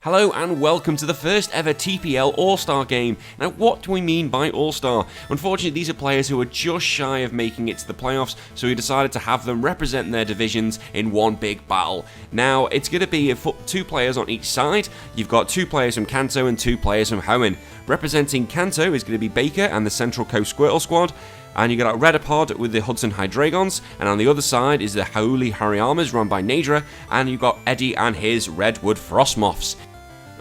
Hello and welcome to the first ever TPL All-Star Game. Now what do we mean by All-Star? Unfortunately these are players who are just shy of making it to the playoffs, so we decided to have them represent their divisions in one big battle. Now it's going to be two players on each side. You've got two players from Kanto and two players from Hoenn. Representing Kanto is going to be Baker and the Central Coast Squirtle Squad. And you got a Redapod with the Hudson Hydragons, and on the other side is the Holy Hariyama's run by Nadra, and you've got Eddie and his Redwood Frostmoths.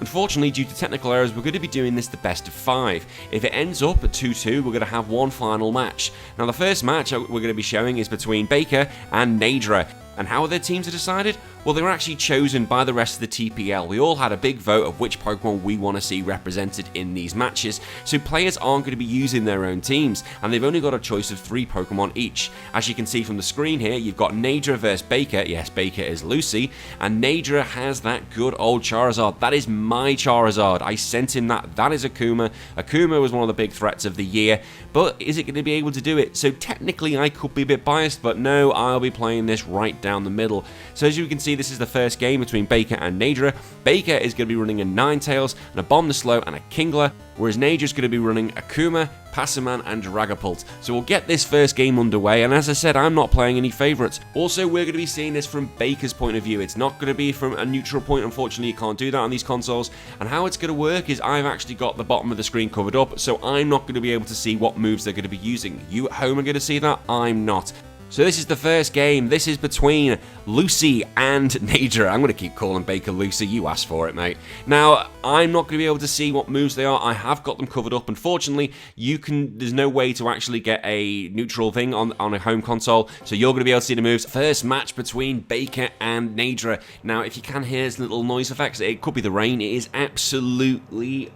Unfortunately, due to technical errors, we're going to be doing this the best of 5. If it ends up at 2-2, we're going to have one final match. Now, the first match we're going to be showing is between Baker and Nadra. And how their teams are decided? Well, they were actually chosen by the rest of the TPL. We all had a big vote of which Pokemon we want to see represented in these matches, so players aren't going to be using their own teams, and they've only got a choice of 3 Pokemon each. As you can see from the screen here, you've got Nadra versus Baker. Yes, Baker is Lucy, and Nadra has that good old Charizard. That is my Charizard. I sent him that. That is Akuma. Akuma was one of the big threats of the year, but is it going to be able to do it? So technically I could be a bit biased, but no, I'll be playing this right down the middle. So as you can see, this is the first game between Baker and Nadra. Baker is going to be running a Ninetales, and a Bomb the Slow, and a Kingler, whereas Nadra is going to be running Akuma, Passaman, and Dragapult. So we'll get this first game underway, and as I said, I'm not playing any favourites. Also, we're going to be seeing this from Baker's point of view. It's not going to be from a neutral point. Unfortunately, you can't do that on these consoles. And how it's going to work is I've actually got the bottom of the screen covered up, so I'm not going to be able to see what moves they're going to be using. You at home are going to see that. I'm not. So this is the first game. This is between Lucy and Nadra. I'm going to keep calling Baker Lucy. You asked for it, mate. Now, I'm not going to be able to see what moves they are. I have got them covered up. Unfortunately, there's no way to actually get a neutral thing on a home console, so you're going to be able to see the moves. First match between Baker and Nadra. Now, if you can hear his little noise effects, it could be the rain. It is absolutely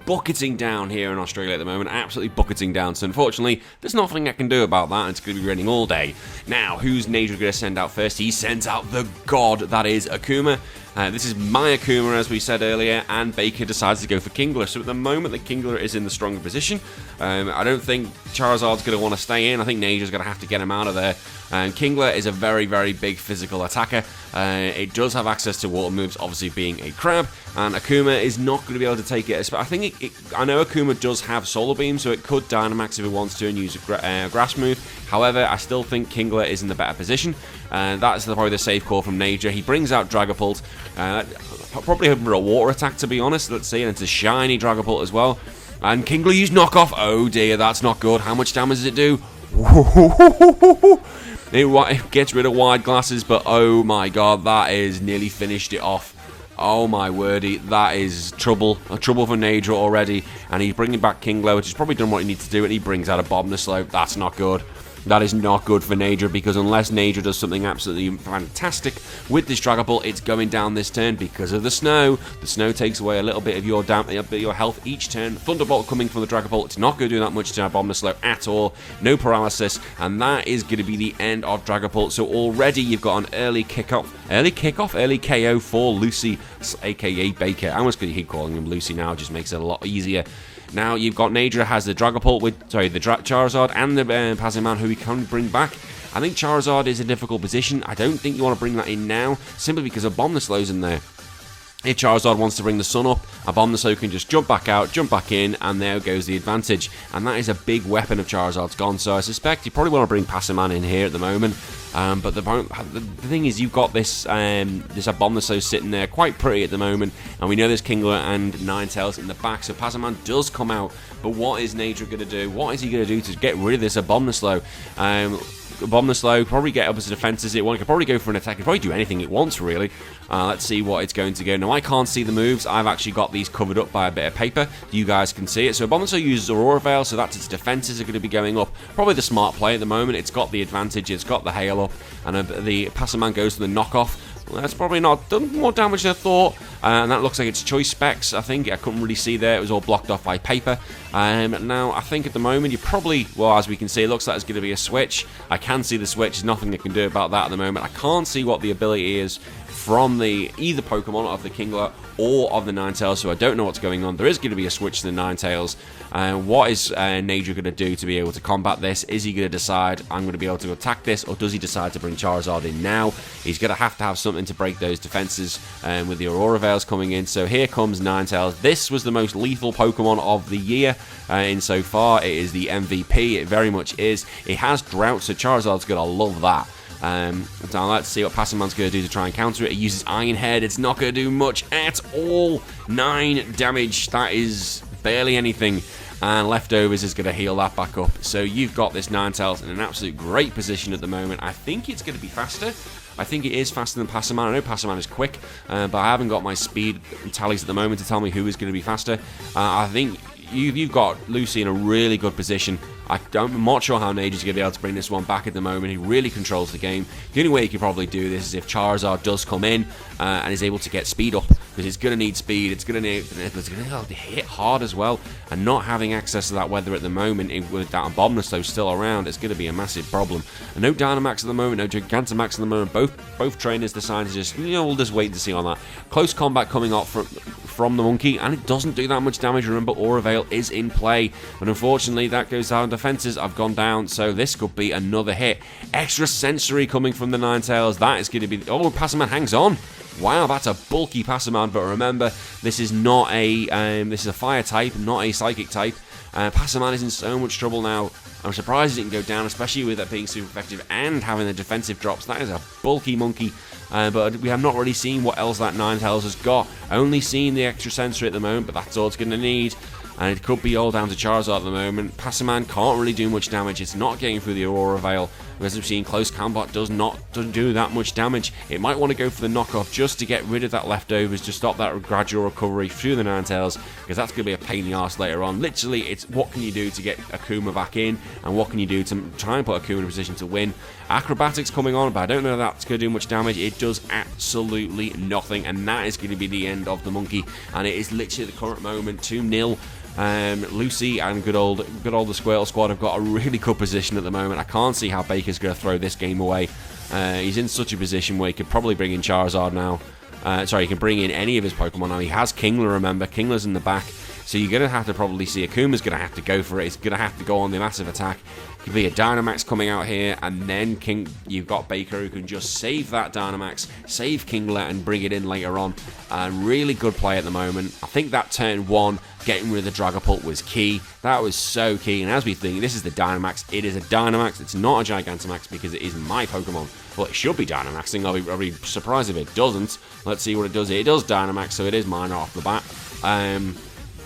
bucketing down here in Australia at the moment, absolutely bucketing down, so unfortunately there's nothing I can do about that, and it's going to be raining all day. Now, who's Nadra going to send out first? He sends out the god that is Akuma. This is my Akuma, as we said earlier, and Baker decides to go for Kingler. So at the moment, the Kingler is in the stronger position. I don't think Charizard's going to want to stay in. I think Nadra's going to have to get him out of there. Kingler is a very, very big physical attacker. It does have access to water moves, obviously being a crab, and Akuma is not going to be able to take it. I think I know Akuma does have Solar Beam, so it could Dynamax if it wants to and use a Grass move. However, I still think Kingler is in the better position. That's probably the safe call from Nadra. He brings out Dragapult. Probably hoping for a water attack, to be honest. Let's see, and it's a shiny Dragapult as well. And Kingler used knockoff. Oh dear, that's not good. How much damage does it do? It gets rid of wide glasses, but oh my god, that is nearly finished it off. Oh my wordy, that is trouble. Trouble for Nadra already. And he's bringing back Kingler, which has probably done what he needs to do, and he brings out a Bomb the Slow. That's not good. That is not good for Nadra, because unless Nadra does something absolutely fantastic with this Dragapult, it's going down this turn because of the snow. The snow takes away a little bit of your health each turn. Thunderbolt coming from the Dragapult. It's not going to do that much to Bomb the Slow at all. No paralysis, and that is going to be the end of Dragapult. So already you've got an early KO for Lucy, aka Baker. I'm just going to keep calling him Lucy now, just makes it a lot easier. Now you've got Nadra has the Dragapult the Charizard and the Passaman, who he can bring back. I think Charizard is a difficult position. I don't think you want to bring that in now, simply because a Bomb the Slow's in there. If Charizard wants to bring the sun up, a Bomb the Slow can just jump back out, jump back in, and there goes the advantage. And that is a big weapon of Charizard's gone, so I suspect you probably want to bring Passaman in here at the moment. But the thing is, you've got this Bomb the Slow sitting there quite pretty at the moment, and we know there's Kingler and Ninetales in the back, so Passaman does come out. But what is Nadra going to do? What is he going to do to get rid of this Bomb the Slow? Bomb the Slow, probably get up as a defense as it wants. It could probably go for an attack. It could probably do anything it wants, really. Let's see what it's going to go. Now, I can't see the moves. I've actually got these covered up by a bit of paper. You guys can see it. So Bomb the Slow uses Aurora Veil, so that's its defenses are going to be going up. Probably the smart play at the moment. It's got the advantage. It's got the hail up. And the Passaman goes to the knockoff. Well, that's probably not done more damage than I thought, and that looks like it's choice specs. I think I couldn't really see there; it was all blocked off by paper. Now I think at the moment you probably, well, as we can see, it looks like it's going to be a switch. I can see the switch. There's nothing I can do about that at the moment. I can't see what the ability is from either Pokemon of the Kingler or of the Ninetales, so I don't know what's going on. There is going to be a switch to the Ninetales. What is Nager going to do to be able to combat this? Is he going to decide, I'm going to be able to attack this, or does he decide to bring Charizard in now? He's going to have something to break those defenses with the Aurora Veils coming in. So here comes Ninetales. This was the most lethal Pokemon of the year insofar. It is the MVP. It very much is. It has Drought, so Charizard's going to love that. So let's see what Passaman's going to do to try and counter it. It uses Iron Head. It's not going to do much at all. 9 damage. That is barely anything. And Leftovers is going to heal that back up. So you've got this Ninetales in an absolute great position at the moment. I think it's going to be faster. I think it is faster than Passaman. I know Passaman is quick, but I haven't got my speed tallies at the moment to tell me who is going to be faster. I think you've got Lucy in a really good position. I'm not sure how Nager's going to be able to bring this one back at the moment. He really controls the game. The only way he could probably do this is if Charizard does come in and is able to get speed up, because it's going to need speed. It's going to hit hard as well, and not having access to that weather at the moment with that Abomasnow still around, it's going to be a massive problem. And no Dynamax at the moment, no Gigantamax at the moment. Both trainers decided to just, we'll just wait to see on that. Close combat coming up from the monkey, and it doesn't do that much damage. Remember, Aura Veil is in play, but unfortunately that goes down. Defenses have gone down, so this could be another hit. Extra sensory coming from the Ninetales. That is going to be... Oh, Passaman hangs on. Wow, that's a bulky Passaman, but remember, this is not this is a fire type, not a psychic type. Passaman is in so much trouble now. I'm surprised it didn't go down, especially with it being super effective and having the defensive drops. That is a bulky monkey, but we have not really seen what else that Ninetales has got. Only seen the extra sensory at the moment, but that's all it's going to need. And it could be all down to Charizard at the moment. Passaman can't really do much damage. It's not getting through the Aurora Veil. As we've seen, Close Combat doesn't do that much damage. It might want to go for the knockoff just to get rid of that Leftovers, to stop that gradual recovery through the Ninetales, because that's going to be a pain in the arse later on. Literally, it's what can you do to get Akuma back in, and what can you do to try and put Akuma in a position to win. Acrobatics coming on, but I don't know if that's going to do much damage. It does absolutely nothing, and that is going to be the end of the monkey. And it is literally the current moment, 2-0. Lucy and good old the Squirtle Squad have got a really good position at the moment. I can't see how Baker's going to throw this game away. He's in such a position where he could probably bring in Charizard now. He can bring in any of his Pokemon now. He has Kingler, remember. Kingler's in the back. So you're going to have to probably see Akuma's going to have to go for it. He's going to have to go on the massive attack. Could be a Dynamax coming out here, and then you've got Baker who can just save that Dynamax, save Kingler, and bring it in later on. Really good play at the moment. I think that turn 1, getting rid of the Dragapult was key. That was so key. And as we think, this is the Dynamax. It is a Dynamax. It's not a Gigantamax because it is my Pokemon. Well, it should be Dynamaxing. I'll be surprised if it doesn't. Let's see what it does. It does Dynamax, so it is mine off the bat.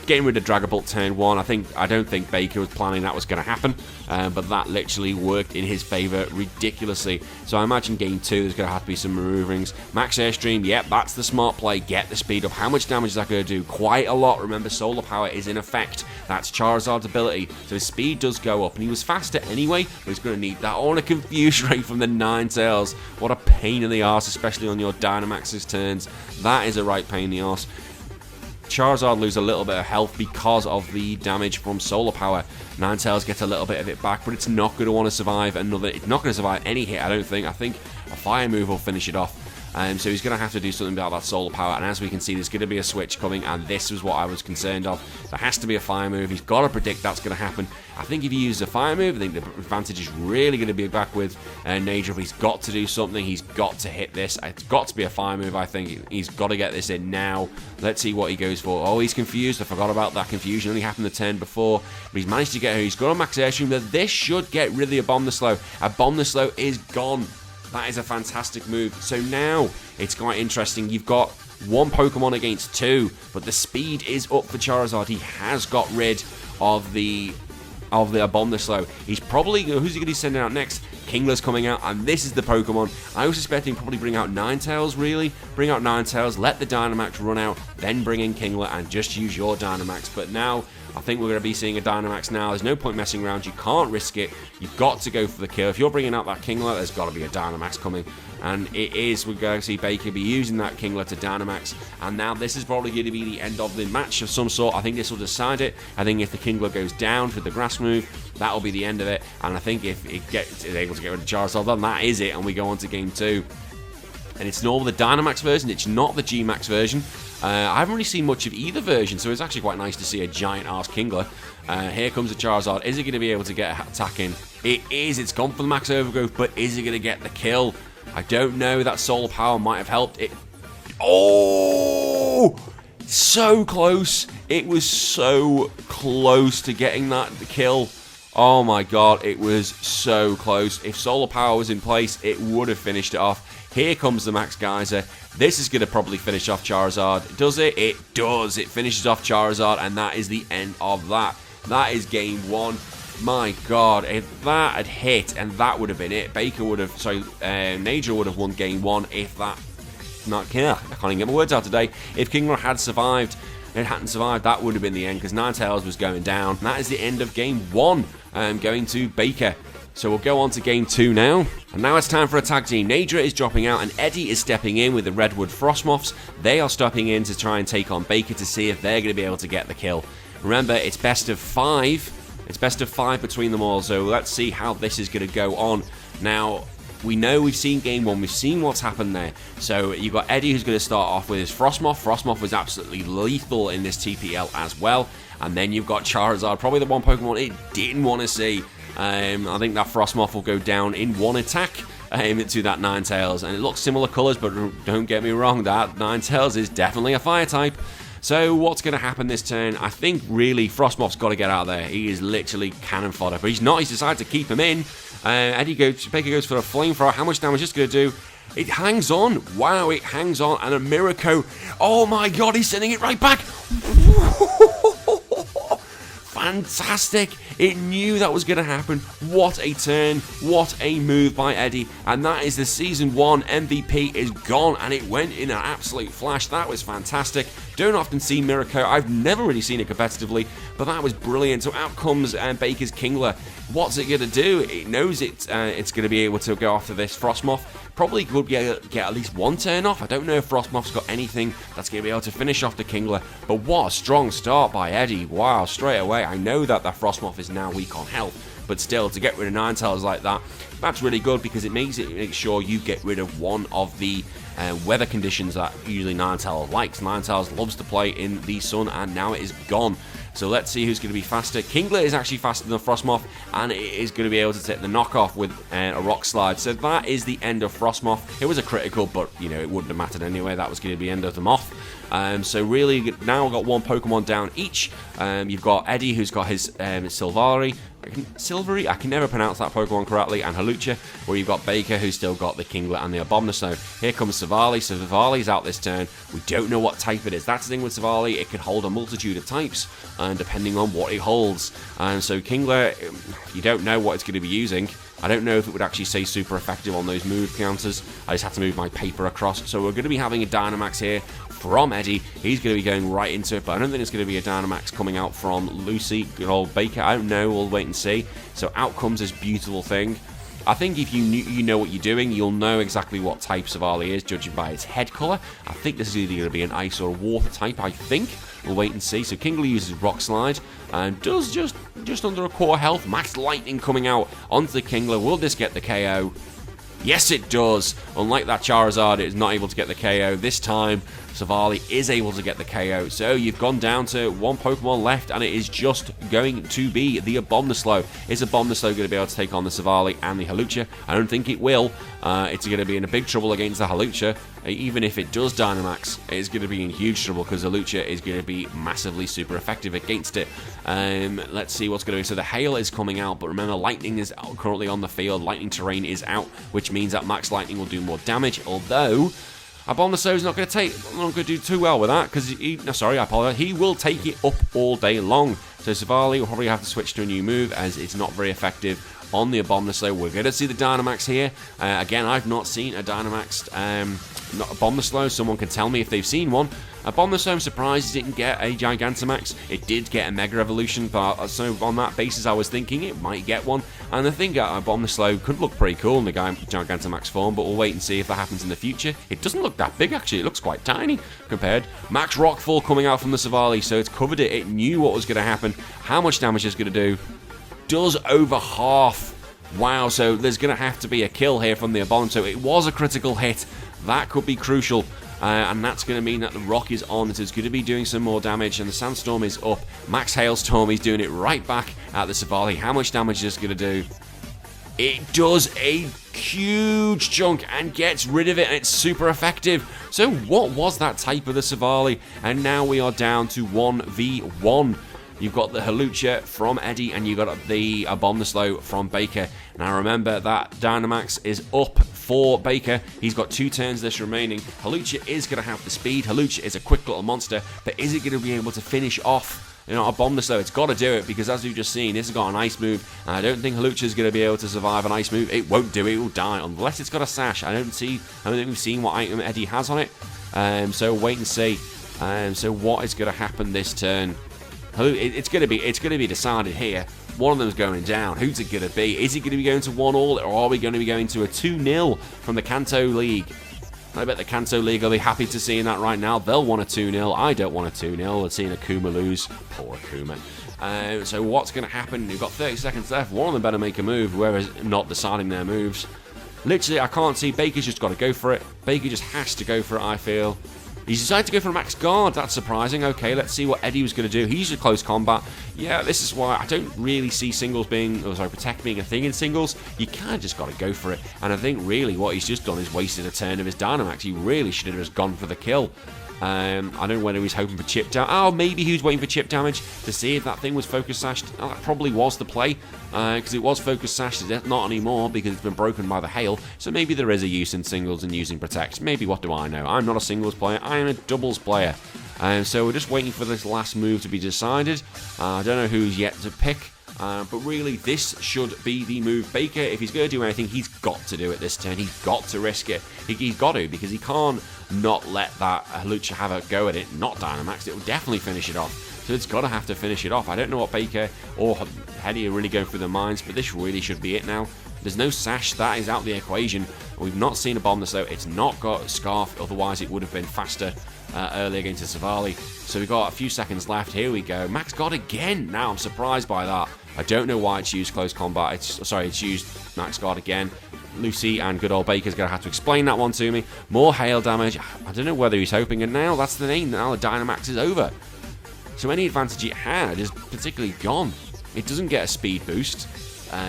Getting rid of Dragapult turn 1, I don't think Baker was planning that was going to happen, but that literally worked in his favour ridiculously. So I imagine game 2 there's going to have to be some manoeuvrings. Max Airstream, yep, that's the smart play. Get the speed up. How much damage is that going to do? Quite a lot. Remember, Solar Power is in effect. That's Charizard's ability, so his speed does go up, and he was faster anyway, but he's going to need that. On a Confuse Ray from the Ninetales. What a pain in the arse, especially on your Dynamax's turns. That is a right pain in the arse. Charizard lose a little bit of health because of the damage from Solar Power. Ninetales gets a little bit of it back, but it's not going to want to survive another. It's not going to survive any hit, I don't think. I think a Fire move will finish it off. So he's going to have to do something about that Solar Power, and as we can see, there's going to be a switch coming, and this was what I was concerned of. There has to be a Fire move. He's got to predict that's going to happen. I think if he uses a Fire move, I think the advantage is really going to be back with Nager. He's got to do something. He's got to hit this. It's got to be a Fire move, I think. He's got to get this in now. Let's see what he goes for. Oh, he's confused. I forgot about that confusion. It only happened the turn before, but he's managed to get her. He's got a Max Airstream. This should get rid of the Abomasnow. Abomasnow is gone. That is a fantastic move. So now it's quite interesting. You've got one Pokemon against 2, but the speed is up for Charizard. He has got rid of the Abomasnow. He's probably... Who's he going to be sending out next? Kingler's coming out, and this is the Pokemon. I was expecting probably bring out Ninetales, really. Bring out Ninetales, let the Dynamax run out, then bring in Kingler and just use your Dynamax. But now, I think we're going to be seeing a Dynamax now. There's no point messing around. You can't risk it. You've got to go for the kill. If you're bringing out that Kingler, there's got to be a Dynamax coming. And it is. We're going to see Baker be using that Kingler to Dynamax. And now this is probably going to be the end of the match of some sort. I think this will decide it. I think if the Kingler goes down with the grass move, that'll be the end of it. And I think if it is able to get rid of Charizard, then that is it. And we go on to game 2. and it's normal, the Dynamax version, it's not the G-Max version. I haven't really seen much of either version, so it's actually quite nice to see a giant-ass Kingler. Here comes the Charizard. Is it going to be able to get an attack in? It is. It's gone for the Max Overgrowth, but is it going to get the kill? I don't know. That Solar Power might have helped it. Oh! So close. It was so close to getting that kill. Oh my god, it was so close. If Solar Power was in place, it would have finished it off. Here comes the Max Geyser. This is going to probably finish off Charizard. Does it? It does. It finishes off Charizard, and that is the end of that. That is game 1. My god, if that had hit, and that would have been it. Najdra would have won game 1 if that... I can't even get my words out today. If Kingler had survived, it hadn't survived, that would have been the end, because Ninetales was going down. And that is the end of game 1, going to Baker. So we'll go on to game 2 now. And now it's time for a tag team. Najdra is dropping out and Eddie is stepping in with the Redwood Frostmoths. They are stepping in to try and take on Baker to see if they're going to be able to get the kill. Remember, it's best of 5. It's best of 5 between them all, so let's see how this is going to go on. Now, we know we've seen game 1, we've seen what's happened there. So you've got Eddie who's going to start off with his Frostmoth. Frostmoth was absolutely lethal in this TPL as well. And then you've got Charizard, probably the one Pokemon it didn't want to see. I think that Frostmoth will go down in one attack into that Ninetales. And it looks similar colours, but don't get me wrong, that Ninetales is definitely a fire type. So what's going to happen this turn? I think really Frostmoth's got to get out of there. He is literally cannon fodder, but he's not. He's decided to keep him in. Baker goes for a flamethrower. How much damage is this going to do? It hangs on. Wow, it hangs on. And a Miracle. Oh my god, he's sending it right back. Fantastic. It knew that was going to happen. What a turn. What a move by Eddie. And that is the Season 1 MVP is gone. And it went in an absolute flash. That was fantastic. Don't often see Miracle. I've never really seen it competitively. But that was brilliant. So out comes Baker's Kingler. What's it going to do? It knows it's going to be able to go after this Frostmoth. Probably could be able to get at least one turn off. I don't know if Frostmoth's got anything that's going to be able to finish off the Kingler. But what a strong start by Eddie. Wow, straight away. I know that Frostmoth is now weak on health. But still, to get rid of Ninetales like that, that's really good because it makes sure you get rid of one of the weather conditions that usually Ninetales likes. Ninetales loves to play in the sun, and now it is gone. So let's see who's going to be faster. Kingler is actually faster than Frostmoth, and it is going to be able to take the knockoff with a Rock Slide. So that is the end of Frostmoth. It was a critical, but you know it wouldn't have mattered anyway. That was going to be the end of the Moth. So really, now we've got one Pokemon down each. You've got Eddie, who's got his Silvari. I can never pronounce that Pokemon correctly, and Halucha, where you've got Baker, who's still got the Kingler and the Abomasnow. Here comes Savali. So Savali's out this turn. We don't know what type it is. That's the thing with Savali, it can hold a multitude of types, depending on what it holds. So Kingler, you don't know what it's going to be using. I don't know if it would actually say super effective on those move counters. I just had to move my paper across. So we're going to be having a Dynamax here from Eddie. He's going to be going right into it, but I don't think it's going to be a Dynamax coming out from Lucy, good old Baker. I don't know, we'll wait and see. So out comes this beautiful thing. I think if you know what you're doing, you'll know exactly what type Savali is, judging by its head colour. I think this is either going to be an ice or a water type, I think. We'll wait and see. So Kingler uses Rock Slide and does just under a core health. Max Lightning coming out onto the Kingler. Will this get the KO? Yes, it does. Unlike that Charizard, it is not able to get the KO. This time, Savali is able to get the KO. So you've gone down to one Pokemon left, and it is just going to be the Abomasnow. Is Abomasnow going to be able to take on the Savali and the Halucha? I don't think it will. It's going to be in a big trouble against the Halucha. Even if it does Dynamax, it's going to be in huge trouble because Halucha is going to be massively super effective against it. Let's see what's going to be. So the Hail is coming out, but remember, Lightning is currently on the field. Lightning Terrain is out, which means that Max Lightning will do more damage, although Abomasnow is not going to do too well with that because I apologize. He will take it up all day long. So Savali will probably have to switch to a new move as it's not very effective on the Abomasnow. We're going to see the Dynamax here. Again, I've not seen a Dynamaxed Abomasnow. Someone can tell me if they've seen one. Abomasnow, I'm surprised it didn't get a Gigantamax. It did get a Mega Evolution, but so on that basis I was thinking it might get one. And I think Abomasnow could look pretty cool in the Gigantamax form, but we'll wait and see if that happens in the future. It doesn't look that big actually, it looks quite tiny compared. Max Rockfall coming out from the Savali, so it's covered it. It knew what was going to happen, how much damage it's going to do. Does over half. Wow, so there's going to have to be a kill here from the Abomasnow. So it was a critical hit, that could be crucial. And that's going to mean that the rock is on. It is going to be doing some more damage, and the sandstorm is up. Max Hailstorm, he's doing it right back at the Savali. How much damage is this going to do? It does a huge chunk and gets rid of it, and it's super effective. So what was that type of the Savali? And now we are down to 1v1. You've got the Hawlucha from Eddie, and you've got the Abomaslow from Baker. Now remember that Dynamax is up for Baker. He's got 2 turns this remaining. Hawlucha is going to have the speed. Hawlucha is a quick little monster, but is it going to be able to finish off Abomaslow? It's got to do it, because as we've just seen, this has got an ice move, and I don't think Hawlucha is going to be able to survive an ice move. It won't do it. It will die unless it's got a sash. I don't think we've seen what item Eddie has on it. So wait and see. So what is going to happen this turn? It's going to be decided here. One of them's going down. Who's it going to be? Is it going to be going to 1-1, or are we going to be going to a 2-0 from the Kanto League? I bet the Kanto League will be happy to seeing that right now. They'll want a 2-0. I don't want a 2-0. Let's seeing Akuma lose. Poor Akuma. So what's going to happen? You've got 30 seconds left. One of them better make a move, whoever's not deciding their moves. Literally, I can't see. Baker's just got to go for it. Baker just has to go for it, I feel. He's decided to go for a max guard. That's surprising. Okay, let's see what Eddie was going to do. He's a close combat. Yeah, this is why I don't really see singles protect being a thing in singles. You kind of just got to go for it. And I think really what he's just done is wasted a turn of his Dynamax. He really should have just gone for the kill. I don't know whether he was hoping for chip damage. Oh, maybe he was waiting for chip damage to see if that thing was focus sashed. Oh, that probably was the play, because it was focus sashed. It's not anymore because it's been broken by the hail. So maybe there is a use in singles and using protect. Maybe, what do I know? I'm not a singles player. I am a doubles player. So we're just waiting for this last move to be decided. I don't know who's yet to pick. But really, this should be the move. Baker, if he's going to do anything, he's got to do it this turn. He's got to risk it. He's got to, because he can't not let that Hawlucha have a go at it. Not Dynamax. It will definitely finish it off. So it's got to have to finish it off. I don't know what Baker or Eddie are really going through their minds, but this really should be it now. There's no sash. That is out the equation. We've not seen a Abomaslow. It's not got a Scarf. Otherwise, it would have been faster earlier against the Savali. So we've got a few seconds left. Here we go. Max God again. Now I'm surprised by that. I don't know why it's used close combat. It's used Max Guard again. Lucy and good old Baker's going to have to explain that one to me. More hail damage. I don't know whether he's hoping, and now that's the name. Now the Dynamax is over. So any advantage it had is particularly gone. It doesn't get a speed boost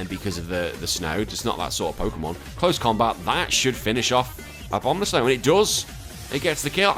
because of the snow. It's not that sort of Pokemon. Close combat, that should finish off Abomaslow, and it does. It gets the kill.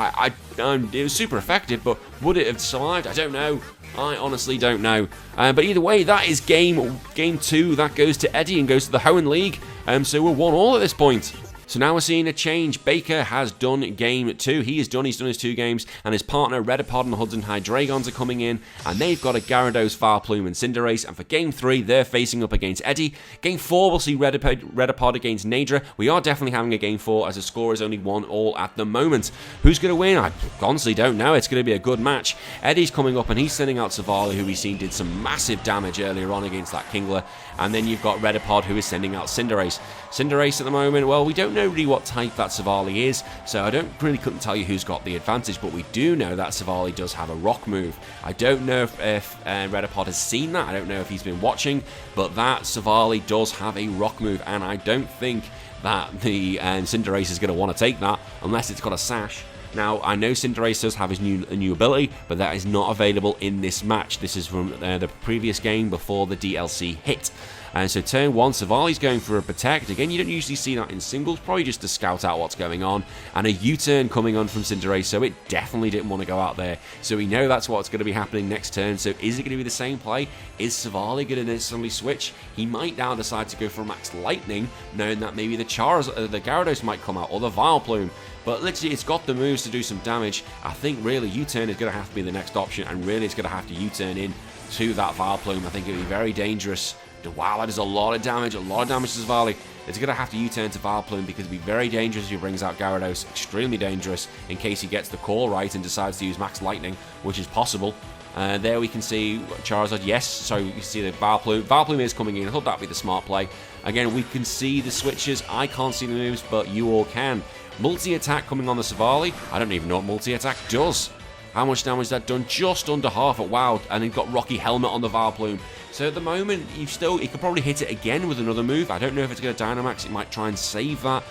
It was super effective, but would it have survived? I don't know. I honestly don't know. But either way, that is game 2. That goes to Eddie and goes to the Hoenn League. So we're 1-1 at this point. So now we're seeing a change. Baker has done game 2. He's done his 2 games, and his partner Redipod and Hudson Hydreigons are coming in, and they've got a Gyarados, Farplume and Cinderace, and for game 3 they're facing up against Eddie. Game 4 we'll see Redipod against Nadra. We are definitely having a game 4 as the score is only 1-1 at the moment. Who's going to win? I honestly don't know. It's going to be a good match. Eddie's coming up and he's sending out Savali, who we've seen did some massive damage earlier on against that Kingler, and then you've got Redipod who is sending out Cinderace. Cinderace at the moment, well, we don't know really what type that Savali is, so I couldn't tell you who's got the advantage, but we do know that Savali does have a rock move. I don't know if Redipod has seen that. I don't know if he's been watching, but that Savali does have a rock move, and I don't think that the Cinderace is going to want to take that unless it's got a sash. Now, I know Cinderace does have his new ability, but that is not available in this match. This is from the previous game before the DLC hit. And so turn 1, Savali's going for a Protect. Again, you don't usually see that in singles, probably just to scout out what's going on. And a U-turn coming on from Cinderace, so it definitely didn't want to go out there. So we know that's what's going to be happening next turn. So is it going to be the same play? Is Savali going to instantly switch? He might now decide to go for Max Lightning, knowing that maybe the Gyarados might come out, or the Vileplume. But literally, it's got the moves to do some damage. I think really U-turn is going to have to be the next option, and really it's going to have to U-turn in to that Vileplume. I think it would be very dangerous. Wow, that is a lot of damage to Savali. It's going to have to U-turn to Vileplume because it'd be very dangerous if he brings out Gyarados. Extremely dangerous in case he gets the call right and decides to use Max Lightning, which is possible. There we can see Charizard, yes, so you can see the Vileplume. Vileplume is coming in. I thought that would be the smart play. Again, we can see the switches. I can't see the moves, but you all can. Multi-attack coming on the Savali. I don't even know what multi-attack does. How much damage that done? Just under half at WoW, and he's got Rocky Helmet on the Vileplume. So at the moment, he could probably hit it again with another move. I don't know if it's going to Dynamax. It might try and save that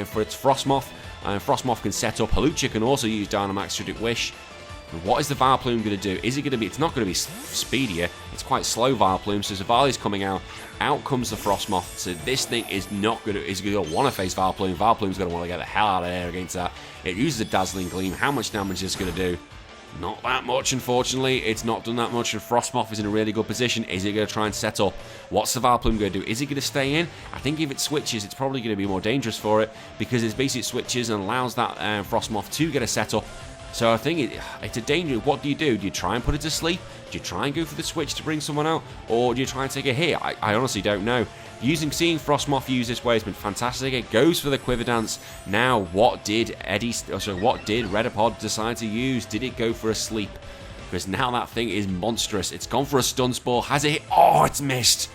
for its Frostmoth. Frostmoth can set up. Hawlucha can also use Dynamax should it wish. What is the Vileplume going to do? Is it going to be... It's not going to be speedier. It's quite slow Vileplume. So Savali's coming out. Out comes the Frostmoth. So this thing is not going to... Is going to want to face Vileplume. Vileplume's going to want to get the hell out of there against that. It uses a Dazzling Gleam. How much damage is this going to do? Not that much, unfortunately. It's not done that much, and Frostmoth is in a really good position. Is it going to try and set up? What's the Vileplume going to do? Is it going to stay in? I think if it switches, it's probably going to be more dangerous for it, because it basically switches and allows that Frostmoth to get a setup. So I think it's a danger. What do? Do you try and put it to sleep? Do you try and go for the switch to bring someone out? Or do you try and take a hit? I honestly don't know. Seeing Frostmoth use this way has been fantastic. It goes for the Quiver Dance. Now, what did Redipod decide to use? Did it go for a sleep? Because now that thing is monstrous. It's gone for a Stun Spore. Has it hit? Oh, it's missed.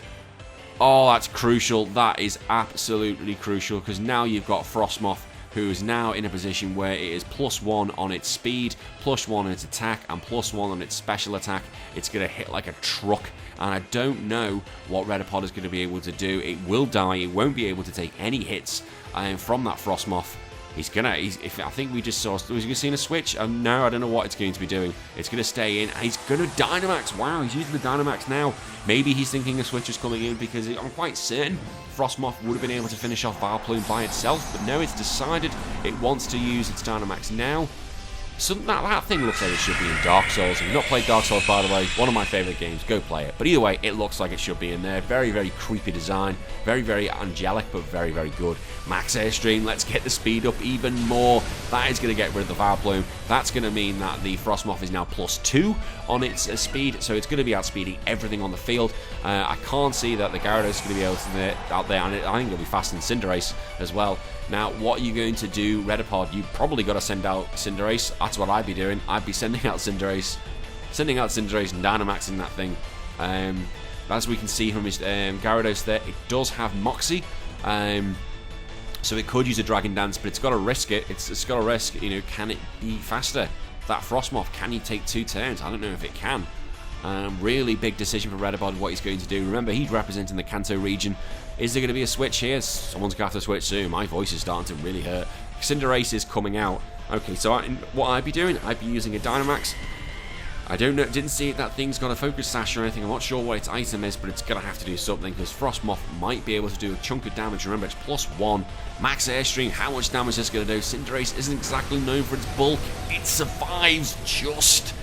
Oh, that's crucial. That is absolutely crucial, because now you've got Frostmoth, who is now in a position where it is +1 on its speed, +1 on its attack, and +1 on its special attack. It's going to hit like a truck, and I don't know what Redipod is going to be able to do. It will die. It won't be able to take any hits from that Frostmoth. I think we just saw... Was he seeing a switch? No, I don't know what it's going to be doing. It's going to stay in. He's going to Dynamax. Wow, he's using the Dynamax now. Maybe he's thinking a switch is coming in, because I'm quite certain Frostmoth would have been able to finish off Vileplume by itself. But no, it's decided it wants to use its Dynamax now. So that thing looks like it should be in Dark Souls. If you've not played Dark Souls, by the way, one of my favourite games, go play it. But either way, it looks like it should be in there. Very, very creepy design. Very, very angelic, but very, very good. Max Airstream, let's get the speed up even more. That is going to get rid of the Vileplume. That's going to mean that the Frostmoth is now +2 on its speed, so it's going to be outspeeding everything on the field. I can't see that the Gyarados is going to be able to out there, and I think it'll be faster than Cinderace as well. Now, what are you going to do, Redipod? You probably got to send out Cinderace. That's what I'd be doing. I'd be sending out Cinderace and Dynamaxing that thing. As we can see from his Gyarados there, it does have Moxie. So it could use a Dragon Dance, but it's got to risk it. It's got to risk, can it be faster? That Frostmoth, can he take 2 turns? I don't know if it can. Really big decision for Redipod, what he's going to do. Remember, he's representing the Kanto region. Is there going to be a switch here? Someone's going to have to switch soon. My voice is starting to really hurt. Cinderace is coming out. Okay, so what I'd be doing, I'd be using a Dynamax. I don't know, didn't see that thing's got a Focus Sash or anything. I'm not sure what its item is, but it's going to have to do something, because Frostmoth might be able to do a chunk of damage. Remember, it's +1. Max Airstream, how much damage is this going to do? Cinderace isn't exactly known for its bulk. It survives just.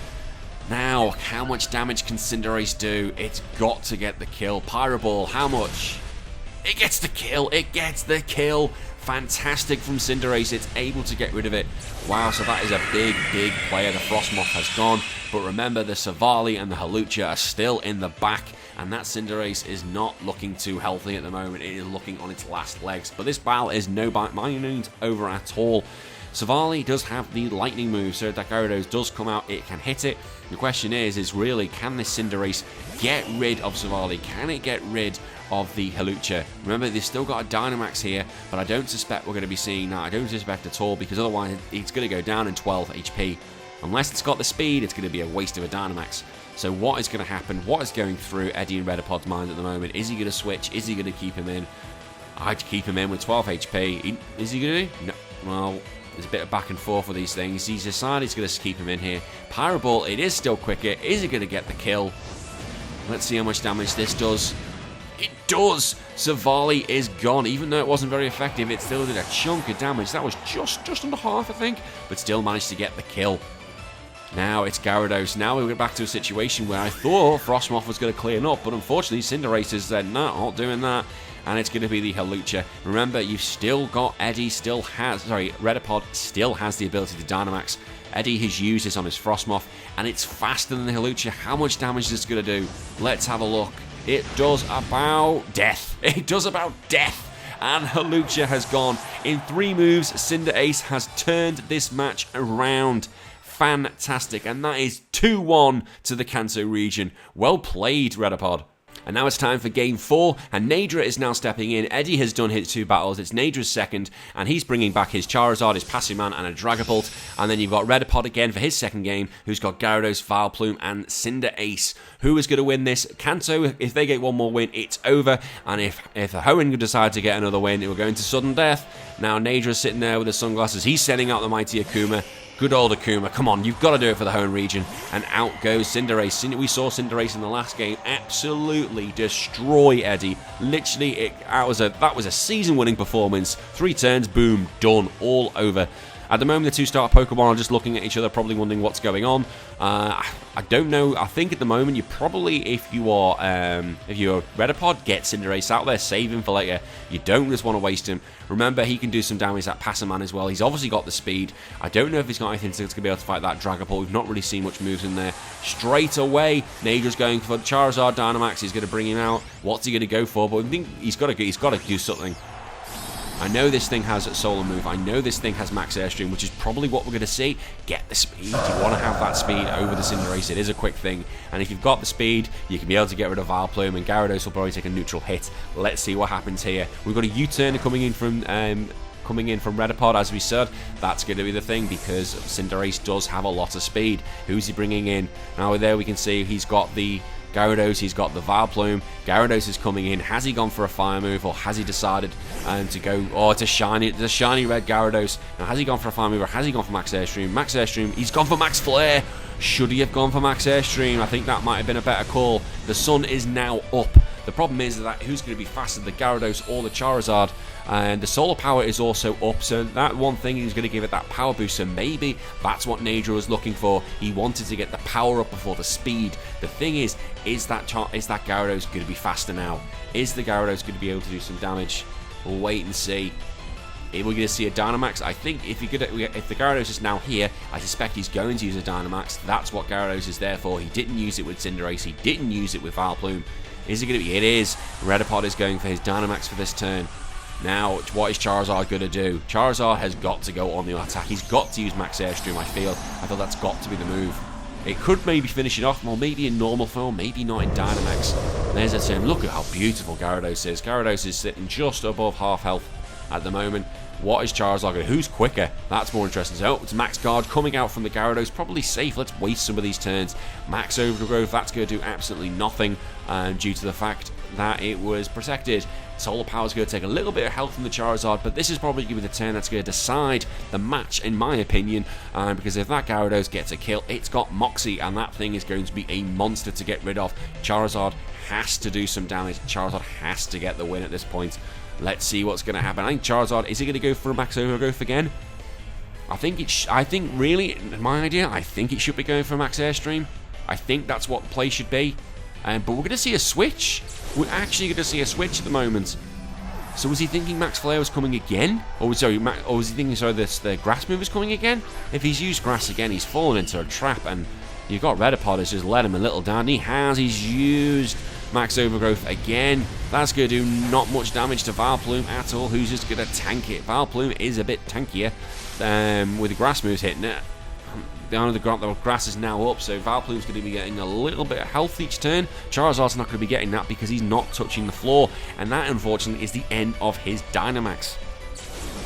Now, how much damage can Cinderace do? It's got to get the kill. Pyro Ball, how much? It gets the kill. It gets the kill. Fantastic from Cinderace. It's able to get rid of it. Wow, so that is a big, big player. The Frostmoth has gone. But remember, the Savali and the Hawlucha are still in the back. And that Cinderace is not looking too healthy at the moment. It is looking on its last legs. But this battle is by no means over at all. Savali does have the lightning move, so that Gyarados does come out, it can hit it. The question is really, can this Cinderace get rid of Savali? Can it get rid of the Hawlucha? Remember, they've still got a Dynamax here, but I don't suspect we're going to be seeing that. I don't suspect at all, because otherwise it's going to go down in 12 HP. Unless it's got the speed, it's going to be a waste of a Dynamax. So what is going to happen? What is going through Eddie and Redipod's mind at the moment? Is he going to switch? Is he going to keep him in? I'd keep him in with 12 HP. Is he going to do? No. Well, there's a bit of back and forth with these things. He's decided he's going to keep him in here. Pyro Ball, it is still quicker. Is he going to get the kill? Let's see how much damage this does. It does! Savali is gone. Even though it wasn't very effective, it still did a chunk of damage. That was just under half, I think, but still managed to get the kill. Now it's Gyarados. Now we get back to a situation where I thought Frostmoth was going to clear up, but unfortunately Cinderace has said, no, not doing that. And it's going to be the Hawlucha. Remember, you've still got Redipod still has the ability to Dynamax. Eddie has used this on his Frostmoth, and it's faster than the Hawlucha. How much damage is this going to do? Let's have a look. It does about death. It does about death. And Hawlucha has gone. In 3 moves, Cinderace has turned this match around. Fantastic. And that is 2-1 to the Kanto region. Well played, Redipod. And now it's time for Game 4, and Nadra is now stepping in. Eddie has done his 2 battles. It's Nadra's second, and he's bringing back his Charizard, his Passing Man, and a Dragapult. And then you've got Redipod again for his second game, who's got Gyarados, Vileplume, and Cinderace. Who is going to win this? Kanto, if they get one more win, it's over. And if Hoenn decide to get another win, it will go into sudden death. Now Nadra's sitting there with his sunglasses. He's sending out the mighty Akuma. Good old Akuma, come on, you've got to do it for the Hoenn region. And out goes Cinderace. We saw Cinderace in the last game absolutely destroy Eddie. Literally, that was a season-winning performance. 3 turns, boom, done, all over. At the moment, the 2 starter Pokemon are just looking at each other, probably wondering what's going on. I don't know. I think at the moment, you probably, if you're Redipod, get Cinderace out there, save him for later. You don't just want to waste him. Remember, he can do some damage, that Passing Man as well. He's obviously got the speed. I don't know if he's got anything that's going to be able to fight that Dragapult. We've not really seen much moves in there. Straight away, Nadra's going for the Charizard Dynamax. He's going to bring him out. What's he going to go for? But I think he's got to do something. I know this thing has a Solar Move. I know this thing has Max Airstream, which is probably what we're going to see. Get the speed. You want to have that speed over the Cinderace. It is a quick thing. And if you've got the speed, you can be able to get rid of Vileplume, and Gyarados will probably take a neutral hit. Let's see what happens here. We've got a U-turn coming in from Redipod, as we said. That's going to be the thing, because Cinderace does have a lot of speed. Who's he bringing in? Now there we can see he's got the Gyarados, he's got the Vileplume. Gyarados is coming in. Has he gone for a fire move, or has he decided to go? Oh, it's a shiny red Gyarados. Now, has he gone for a fire move, or has he gone for Max Airstream? Max Airstream, he's gone for Max Flare. Should he have gone for Max Airstream? I think that might have been a better call. The sun is now up. The problem is that who's going to be faster, the Gyarados or the Charizard? And the solar power is also up, so that one thing is going to give it that power boost. So maybe that's what Nadra was looking for. He wanted to get the power up before the speed. The thing is that Gyarados going to be faster now? Is the Gyarados going to be able to do some damage? We'll wait and see. We're going to see a Dynamax. I think if the Gyarados is now here, I suspect he's going to use a Dynamax. That's what Gyarados is there for. He didn't use it with Cinderace. He didn't use it with Vileplume. Is it going to be? It is. Redipod is going for his Dynamax for this turn. Now, what is Charizard going to do? Charizard has got to go on the attack. He's got to use Max Airstream, I feel. I thought that's got to be the move. It could maybe finish it off, well, maybe in normal form, maybe not in Dynamax. There's a turn. Look at how beautiful Gyarados is. Gyarados is sitting just above half health at the moment. What is Charizard going to do? Who's quicker? That's more interesting. So, it's Max Guard coming out from the Gyarados. Probably safe. Let's waste some of these turns. Max Overgrowth, that's going to do absolutely nothing due to the fact that it was protected. Solar Power is going to take a little bit of health from the Charizard, but this is probably going to be the turn that's going to decide the match, in my opinion, because if that Gyarados gets a kill, it's got Moxie, and that thing is going to be a monster to get rid of. Charizard has to do some damage. Charizard has to get the win at this point. Let's see what's going to happen. I think Charizard, is he going to go for a Max Overgrowth again? I think really, in my idea, I think it should be going for a Max Airstream. I think that's what the play should be. But we're going to see a switch. We're actually going to see a switch at the moment. So was he thinking Max Flare was coming again? Or was he thinking, the Grass move is coming again? If he's used Grass again, he's fallen into a trap, and you've got Redipod has just let him a little down. He's used Max Overgrowth again. That's going to do not much damage to Vileplume at all. Who's just going to tank it? Vileplume is a bit tankier with the Grass moves hitting it. The grass is now up, so Vileplume's going to be getting a little bit of health each turn. Charizard's not going to be getting that because he's not touching the floor, and that, unfortunately, is the end of his Dynamax.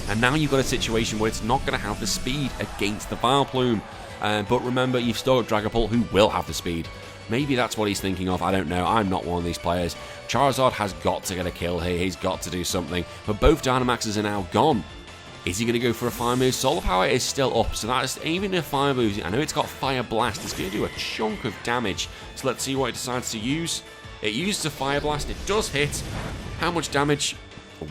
And now you've got a situation where it's not going to have the speed against the Vileplume. But remember, you've still got Dragapult, who will have the speed. Maybe that's what he's thinking of, I don't know. I'm not one of these players. Charizard has got to get a kill here. He's got to do something. But both Dynamaxes are now gone. Is he going to go for a fire move? Solar Power is still up, so that is even if fire moves. I know it's got Fire Blast. It's going to do a chunk of damage. So let's see what it decides to use. It used a Fire Blast. It does hit. How much damage?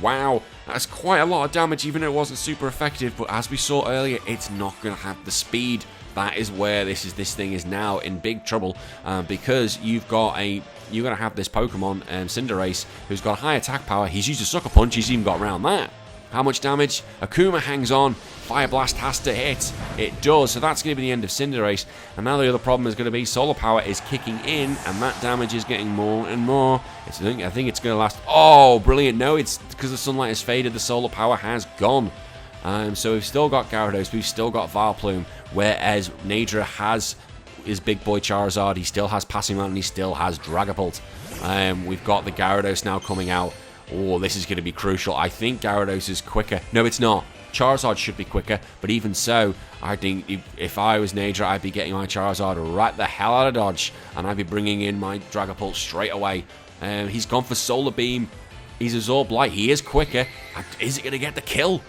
Wow, that's quite a lot of damage, even though it wasn't super effective. But as we saw earlier, it's not going to have the speed. That is where this thing is now in big trouble, because you're going to have this Pokemon, Cinderace, who's got high attack power. He's used a Sucker Punch. He's even got around that. How much damage? Akuma hangs on. Fire Blast has to hit. It does, so that's going to be the end of Cinderace. And now the other problem is going to be Solar Power is kicking in, and that damage is getting more and more. I think it's going to last. Oh, brilliant. No, it's because the sunlight has faded. The Solar Power has gone. So we've still got Gyarados. We've still got Vileplume, whereas Nadra has his big boy Charizard. He still has Passing Man, and he still has Dragapult. We've got the Gyarados now coming out. Oh, this is going to be crucial. I think Gyarados is quicker. No, it's not. Charizard should be quicker, but even so, I think if I was Nadra, I'd be getting my Charizard right the hell out of dodge, and I'd be bringing in my Dragapult straight away. He's gone for Solar Beam. He's Absorb Light. He is quicker. Is it going to get the kill?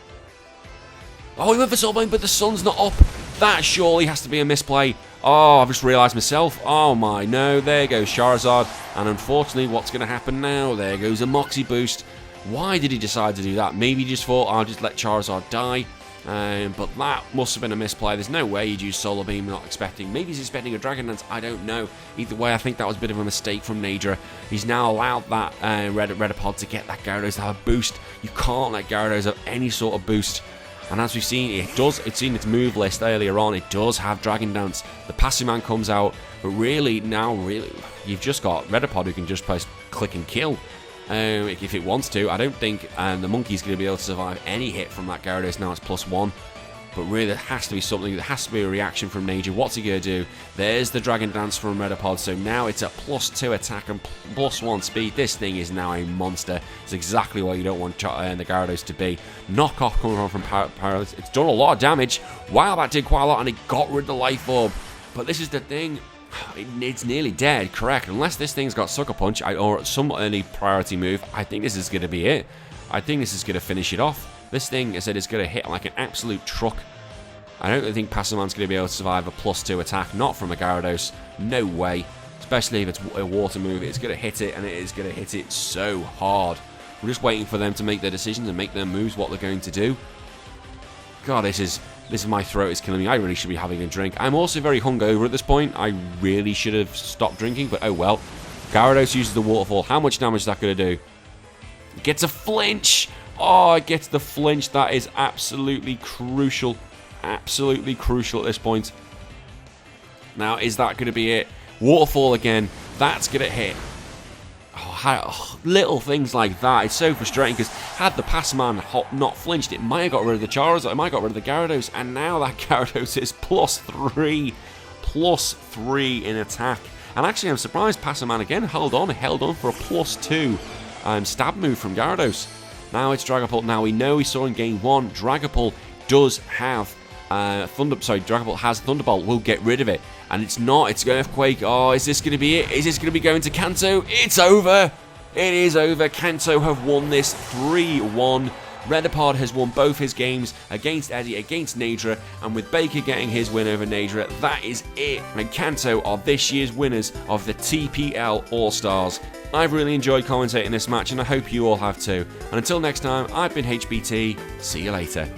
Oh, he went for Solar Beam, but the sun's not up. That surely has to be a misplay. Oh, I've just realised myself. Oh my, no. There goes Charizard. And unfortunately, what's going to happen now? There goes a Moxie Boost. Why did he decide to do that? Maybe he just thought, I'll just let Charizard die. But that must have been a misplay. There's no way he'd use Solar Beam, not expecting. Maybe he's expecting a Dragon Dance. I don't know. Either way, I think that was a bit of a mistake from Nadra. He's now allowed that Redipod to get that Gyarados to have a boost. You can't let Gyarados have any sort of boost. And as we've seen, it's seen its move list earlier on, it does have Dragon Dance. The Passing Man comes out, but really, you've just got Redipod who can just press click and kill. If it wants to. I don't think the Monkey's going to be able to survive any hit from that Gyarados. Now it's +1. But really, there has to be something. There has to be a reaction from Nadra. What's he going to do? There's the Dragon Dance from Redipod. So now it's a +2 attack and +1 speed. This thing is now a monster. It's exactly what you don't want the Gyarados to be. Knockoff coming from Paralysis. It's done a lot of damage. Wow, that did quite a lot, and it got rid of the Life Orb. But this is the thing. It's nearly dead, correct. Unless this thing's got Sucker Punch or some early priority move, I think this is going to be it. I think this is going to finish it off. This thing, I said, is going to hit like an absolute truck. I don't think Passing Man's going to be able to survive a +2 attack, not from a Gyarados. No way. Especially if it's a water move, it's going to hit it, and it is going to hit it so hard. We're just waiting for them to make their decisions and make their moves, what they're going to do. God, this is my throat is killing me. I really should be having a drink. I'm also very hungover at this point. I really should have stopped drinking, but oh well. Gyarados uses the Waterfall. How much damage is that going to do? It gets a flinch. Oh, it gets the flinch. That is absolutely crucial. Absolutely crucial at this point. Now, is that going to be it? Waterfall again. That's going to hit. Little things like that. It's so frustrating because had the Passing Man not flinched, it might have got rid of the Charizard, it might have got rid of the Gyarados, and now that Gyarados is +3. +3 in attack. And actually, I'm surprised Passing Man again held on for a +2 stab move from Gyarados. Now it's Dragapult. Now we know we saw in game 1, Dragapult does have Dragapult has Thunderbolt. We'll get rid of it. And it's not. It's Earthquake. Oh, is this going to be it? Is this going to be going to Kanto? It's over. It is over. Kanto have won this 3-1. Redipod has won both his games against Eddie, against Nadra, and with Baker getting his win over Nadra, that is it. And Kanto are this year's winners of the TPL All-Stars. I've really enjoyed commentating this match, and I hope you all have too. And until next time, I've been HBT. See you later.